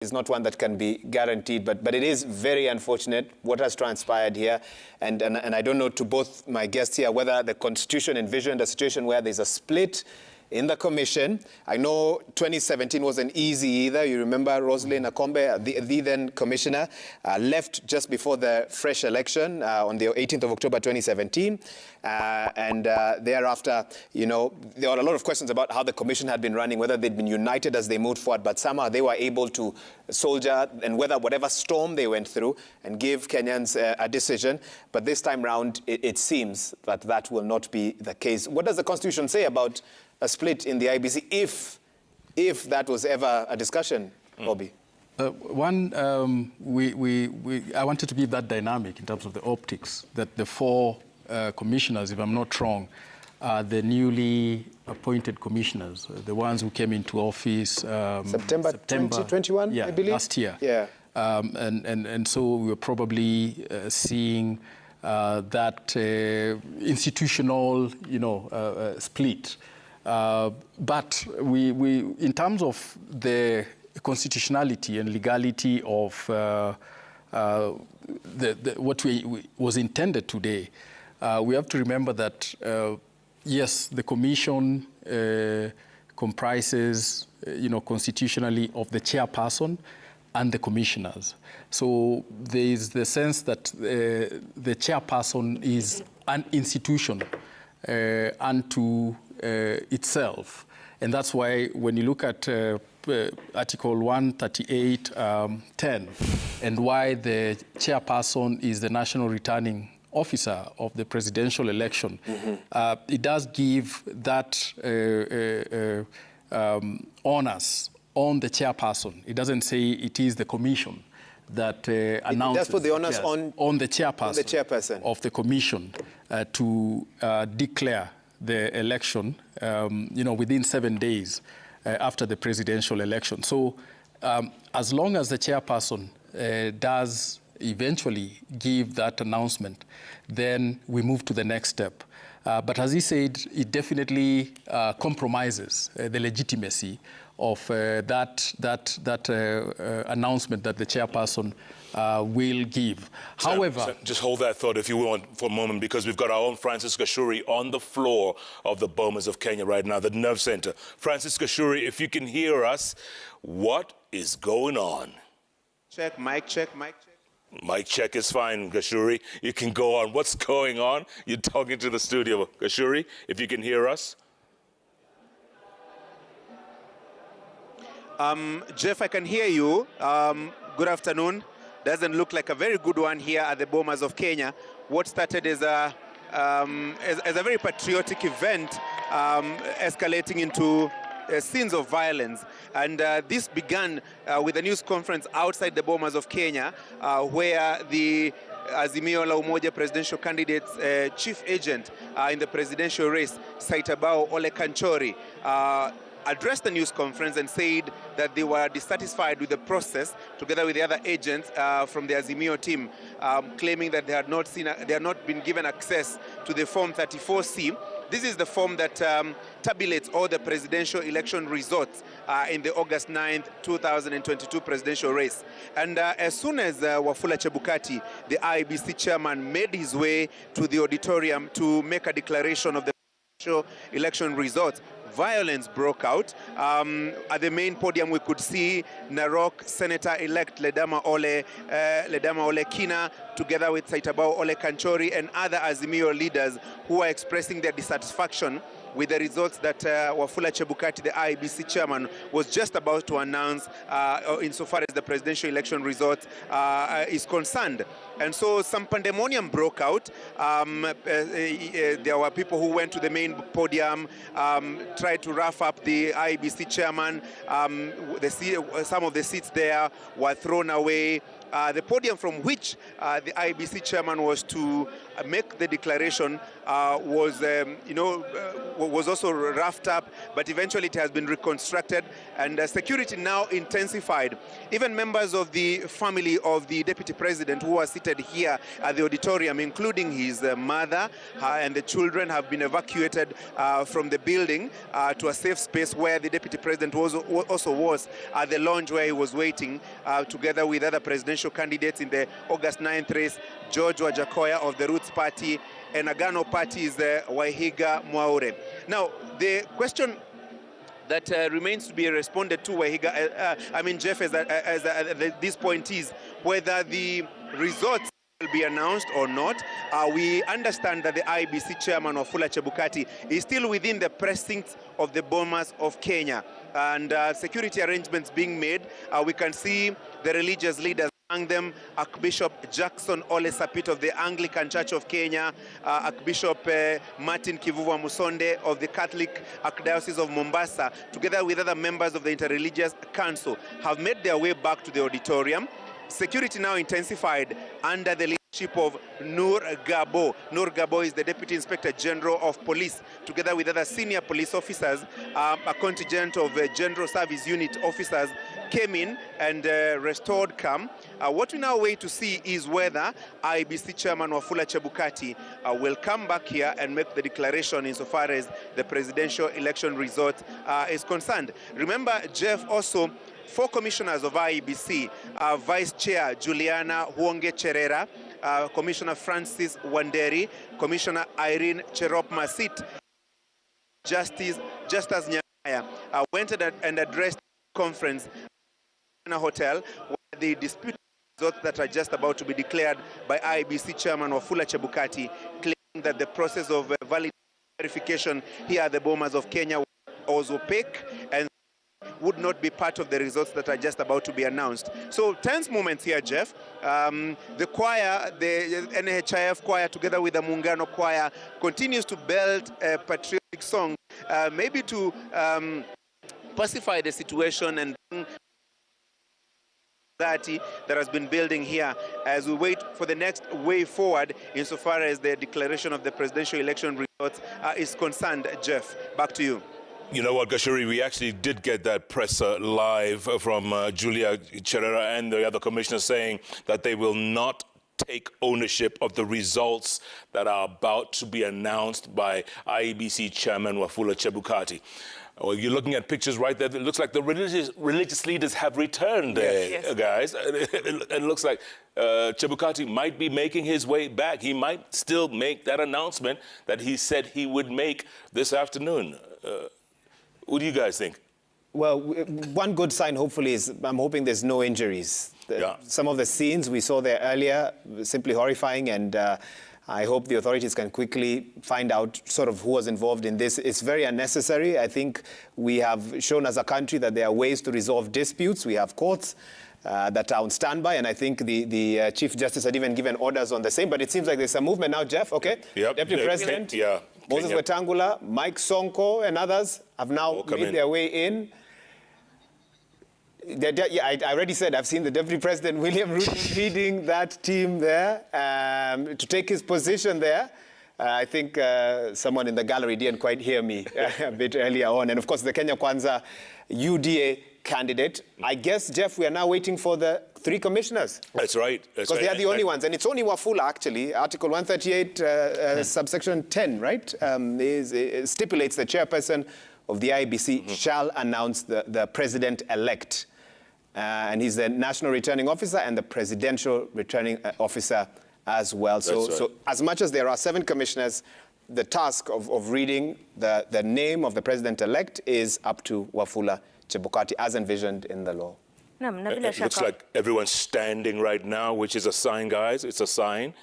is not one that can be guaranteed, but it is very unfortunate what has transpired here. And I don't know, to both my guests here, whether the Constitution envisioned a situation where there's a split in the commission. I know 2017 wasn't easy either. You remember Rosalind Akombe, the then commissioner, left just before the fresh election on the 18th of October 2017. Thereafter, you know, there were a lot of questions about how the commission had been running, whether they'd been united as they moved forward, but somehow they were able to soldier and weather whatever storm they went through and give Kenyans a decision. But this time round, it seems that that will not be the case. What does the Constitution say about a split in the IBC, if that was ever a discussion, Bobby? I wanted to give that dynamic in terms of the optics, that the four commissioners, if I'm not wrong, are the newly appointed commissioners, the ones who came into office September 2021, yeah, I believe? last year. Yeah. And so we're probably seeing that institutional, you know, split. But we, in terms of the constitutionality and legality of what was intended today, we have to remember that, yes, the commission comprises, you know, constitutionally of the chairperson and the commissioners. So there is the sense that the chairperson is an institution unto itself. And that's why when you look at Article 138(10) and why the chairperson is the national returning officer of the presidential election, it does give that onus on the chairperson. It doesn't say it is the commission that announces. It does put the onus on the chairperson of the commission to declare the election, you know, within 7 days after the presidential election. So as long as the chairperson does eventually give that announcement, then we move to the next step. But as he said, it definitely compromises the legitimacy of that announcement that the chairperson will give. However, just hold that thought, if you want, for a moment, because we've got our own Francis Gashuri on the floor of the Bomas of Kenya right now, the Nerve Center. Francis Gashuri, if you can hear us, what is going on? Check, mic check, mic check. Mic check is fine, Gashuri. You can go on. What's going on? You're talking to the studio. Gashuri, if you can hear us. Jeff, I can hear you. Good afternoon. Doesn't look like a very good one here at the Bomas of Kenya. What started as a very patriotic event, escalating into scenes of violence. And this began with a news conference outside the Bomas of Kenya, where the Azimio la Umoja presidential candidate's chief agent in the presidential race, Saitabao Ole Kanchori, addressed the news conference and said that they were dissatisfied with the process, together with the other agents from the Azimio team, claiming that they had not been given access to the Form 34C. This is the form that tabulates all the presidential election results in the August 9th, 2022 presidential race. And as soon as Wafula Chebukati, the IEBC chairman, made his way to the auditorium to make a declaration of the presidential election results, violence broke out. At the main podium, we could see Narok Senator-elect Ledama Ole Kina, together with Saitabao Ole Kanchori and other Azimio leaders who are expressing their dissatisfaction with the results that Wafula Chebukati, the IEBC chairman, was just about to announce insofar as the presidential election results is concerned. And so some pandemonium broke out. There were people who went to the main podium, tried to rough up the IEBC chairman. Some of the seats there were thrown away. The podium from which the IEBC chairman was to make the declaration was also roughed up, but eventually it has been reconstructed, and security now intensified. Even members of the family of the deputy president who are seated seated here at the auditorium, including his mother and the children, have been evacuated from the building to a safe space where the Deputy President also was at the lounge where he was waiting together with other presidential candidates in the August 9th race, George Wajakoya of the Roots Party, and Agano Party is Wahiga Mwaure. Now, the question that remains to be responded to, Wahiga, Jeff, at this point is whether the results will be announced or not. We understand that the IEBC chairman, Wafula Chebukati, is still within the precincts of the Bomas of Kenya, and security arrangements being made. We can see the religious leaders, among them Archbishop Jackson Ole Sapit of the Anglican Church of Kenya, Archbishop Martin Kivuva Musonde of the Catholic Archdiocese of Mombasa, together with other members of the Interreligious Council, have made their way back to the auditorium. Security now intensified under the leadership of Nur Gabo. Nur Gabo is the Deputy Inspector General of Police, together with other senior police officers. A contingent of General Service Unit officers came in and restored calm. What we now wait to see is whether IEBC Chairman Wafula Chebukati will come back here and make the declaration insofar as the presidential election result is concerned. Remember, Jeff, also 4 commissioners of IEBC, Vice Chair Juliana Huonge Cherera, Commissioner Francis Wanderi, Commissioner Irene Cherop Masit, Justice Nyaya, went and addressed the conference in a hotel where the disputed results that are just about to be declared by IEBC Chairman Wafula Chebukati, claiming that the process of valid verification here at the Bomas of Kenya was opaque and would not be part of the results that are just about to be announced. So tense moments here, Jeff. The choir, the NHIF choir, together with the Muungano choir, continues to build a patriotic song, maybe to pacify the situation and that has been building here as we wait for the next way forward insofar as the declaration of the presidential election results is concerned. Jeff, back to you. You know what, Gashuri, we actually did get that presser live from Julia Cherera and the other commissioners saying that they will not take ownership of the results that are about to be announced by IEBC Chairman Wafula Chebukati. Well, you're looking at pictures right there. It looks like the religious leaders have returned there, yes. Guys. It looks like Chebukati might be making his way back. He might still make that announcement that he said he would make this afternoon. What do you guys think? Well, one good sign, hopefully, is I'm hoping there's no injuries. Some of the scenes we saw there earlier were simply horrifying, and I hope the authorities can quickly find out sort of who was involved in this. It's very unnecessary. I think we have shown as a country that there are ways to resolve disputes. We have courts that are on standby, and I think the Chief Justice had even given orders on the same. But it seems like there's a movement now, Jeff, okay? Yep. Deputy President, Moses Wetangula, Mike Sonko, and others have now made their way in. I already said I've seen the Deputy President, William Ruto, leading that team there to take his position there. I think someone in the gallery didn't quite hear me a bit earlier on. And of course, the Kenya Kwanza UDA candidate. I guess, Jeff, we are now waiting for the 3 commissioners. That's right. Because they are the only ones. And it's only Wafula, actually. Article 138, subsection 10, right? Stipulates the chairperson of the IEBC shall announce the president-elect. And he's the national returning officer and the presidential returning officer as well. So as much as there are 7 commissioners, the task of reading the name of the president-elect is up to Wafula Chebukati as envisioned in the law. It looks like everyone's standing right now, which is a sign, guys. It's a sign.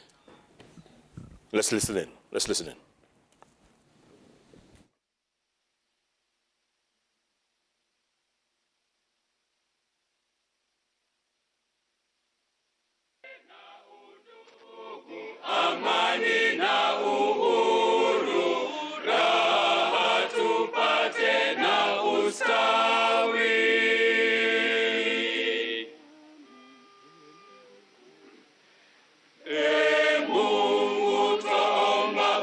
Let's listen in. Let's listen in. Amani na uhuru, raha tupate na ustawi. Mungu twaomba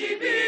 tuwajibike.